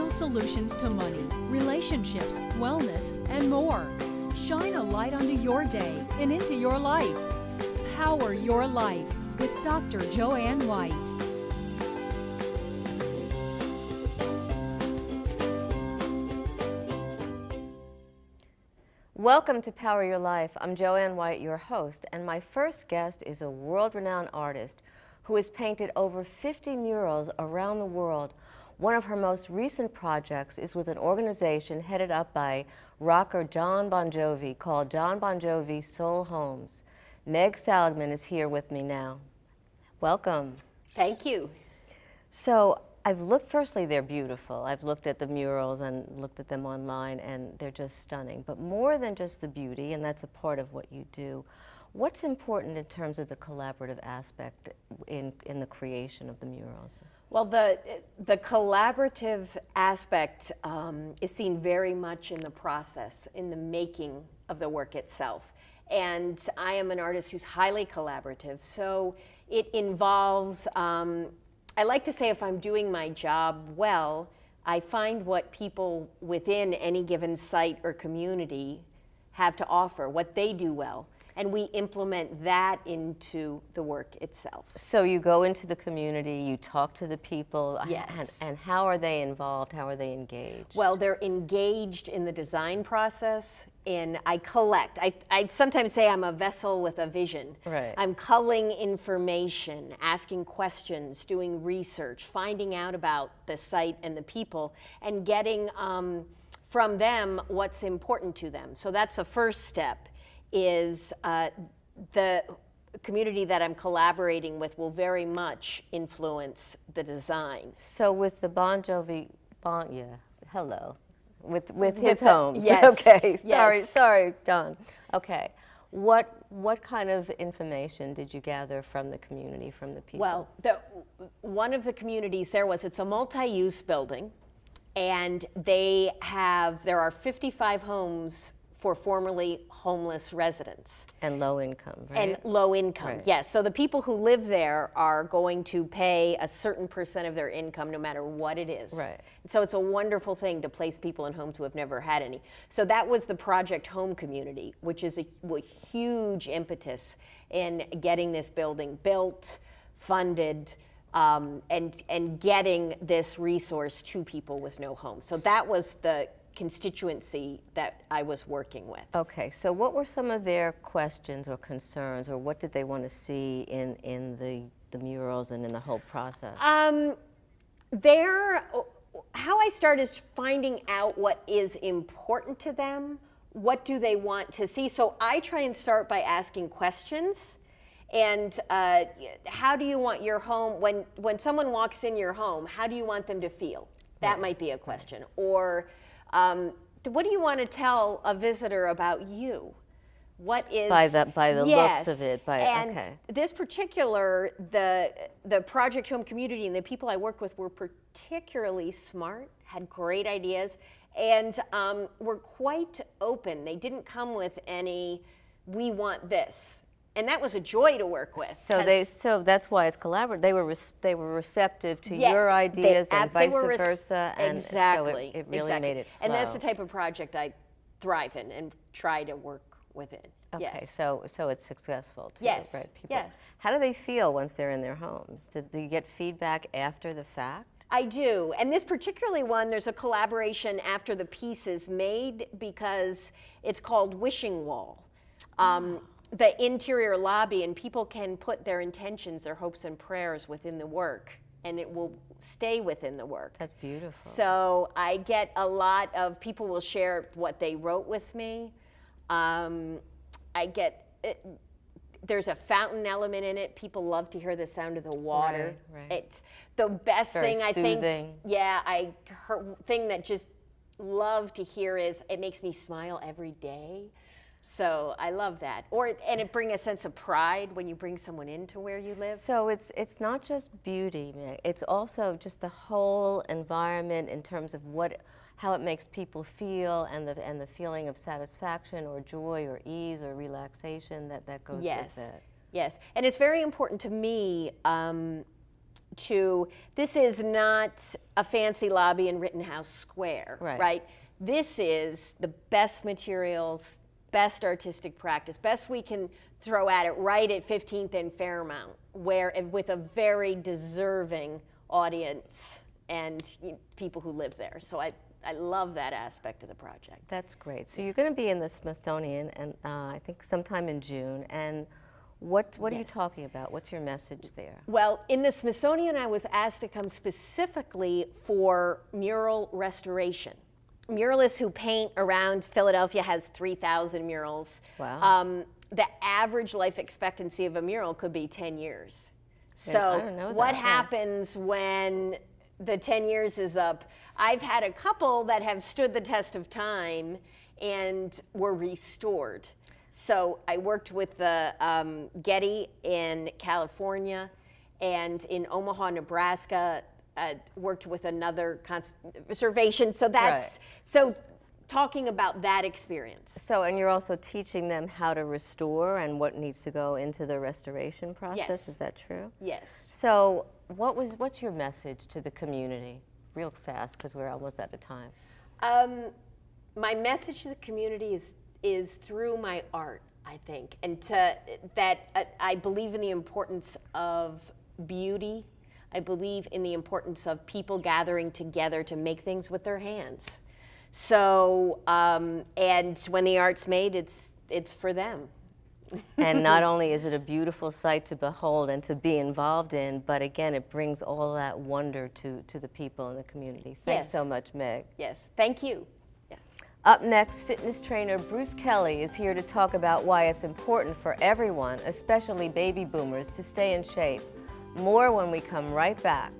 natural solutions to money, relationships, wellness, and more. Shine a light onto your day and into your life. Power Your Life with Dr. Joanne White. Welcome to Power Your Life. I'm Joanne White, your host, and my first guest is a world-renowned artist who has painted over 50 murals around the world. One of her most recent projects is with an organization headed up by rocker Jon Bon Jovi called Jon Bon Jovi Soul Homes. Meg Seligman is here with me now. Welcome. Thank you. So I've looked, firstly, they're beautiful. I've looked at the murals and looked at them online, and they're just stunning. But more than just the beauty, and that's a part of what you do, what's important in terms of the collaborative aspect in the creation of the murals? Well, the collaborative aspect is seen very much in the process, in the making of the work itself. And I am an artist who's highly collaborative, so it involves, I like to say if I'm doing my job well, I find what people within any given site or community have to offer, what they do well, and we implement that into the work itself. So you go into the community, you talk to the people, Yes. and how are they involved, how are they engaged? Well, they're engaged in the design process, and I collect. I sometimes say I'm a vessel with a vision. Right. I'm culling information, asking questions, doing research, finding out about the site and the people, and getting from them what's important to them. So that's the first step, is the community that I'm collaborating with will very much influence the design. So with the Bon Jovi, hello. With his the- homes. yes, Okay. yes. Sorry, Don. Okay. What kind of information did you gather from the community, from the people? Well, one of the communities it's a multi-use building, and there are 55 homes for formerly homeless residents. And low income, right? And low income, Right. yes. So the people who live there are going to pay a certain percent of their income no matter what it is. Right. So it's a wonderful thing to place people in homes who have never had any. So that was the Project Home Community, which is a huge impetus in getting this building built, funded, and getting this resource to people with no home. So that was the constituency that I was working with. Okay, so what were some of their questions or concerns, or what did they want to see in the murals and in the whole process? How I start is finding out what is important to them, what do they want to see. So I try and start by asking questions. And how do you want your home, when someone walks in your home, how do you want them to feel? That might be a question. Or what do you want to tell a visitor about you? What is by the yes. looks of it. And okay. this particular the Project Home Community and the people I worked with were particularly smart, had great ideas, and were quite open. They didn't come with any "we want this." And that was a joy to work with. So that's why it's collaborative. They were receptive to your ideas and vice versa, and exactly, so it really made it flow. And that's the type of project I thrive in and try to work within. Okay, yes. so it's successful too, Yes, right? People, yes. How do they feel once they're in their homes? Do you get feedback after the fact? I do, and this particularly one, there's a collaboration after the piece is made because it's called Wishing Wall. The interior lobby, and people can put their intentions, their hopes and prayers within the work, and it will stay within the work. That's beautiful. So I get a lot of people will share what they wrote with me. There's a fountain element in it. People love to hear the sound of the water. Right. It's the best Very thing I soothing. think. Yeah, thing that just love to hear is it makes me smile every day. So I love that. And it brings a sense of pride when you bring someone into where you live. So it's not just beauty, Meg. It's also just the whole environment in terms of how it makes people feel, and the feeling of satisfaction or joy or ease or relaxation that goes with it. Yes, and it's very important to me this is not a fancy lobby in Rittenhouse Square, right? This is the best materials, best artistic practice, best we can throw at it right at 15th and Fairmount, where with a very deserving audience and people who live there. So I love that aspect of the project. That's great. So you're going to be in the Smithsonian, and I think sometime in June. And what are you talking about? What's your message there? Well, in the Smithsonian, I was asked to come specifically for mural restoration. Muralists who paint around Philadelphia has 3,000 murals. Wow. The average life expectancy of a mural could be 10 years. I So don't know what that. happens when the 10 years is up? I've had a couple that have stood the test of time and were restored. So I worked with the Getty in California, and in Omaha, Nebraska, worked with another conservation. So that's so talking about that experience. So, and you're also teaching them how to restore and what needs to go into the restoration process. Yes. Is that true? Yes. So, what's your message to the community, real fast, because we're almost out of time? My message to the community is through my art, I think, and that I believe in the importance of beauty. I believe in the importance of people gathering together to make things with their hands. So, and when the art's made, it's for them. And not only is it a beautiful sight to behold and to be involved in, but again, it brings all that wonder to the people in the community. Thanks so much, Meg. Yes, thank you. Yeah. Up next, fitness trainer Bruce Kelly is here to talk about why it's important for everyone, especially baby boomers, to stay in shape. More when we come right back.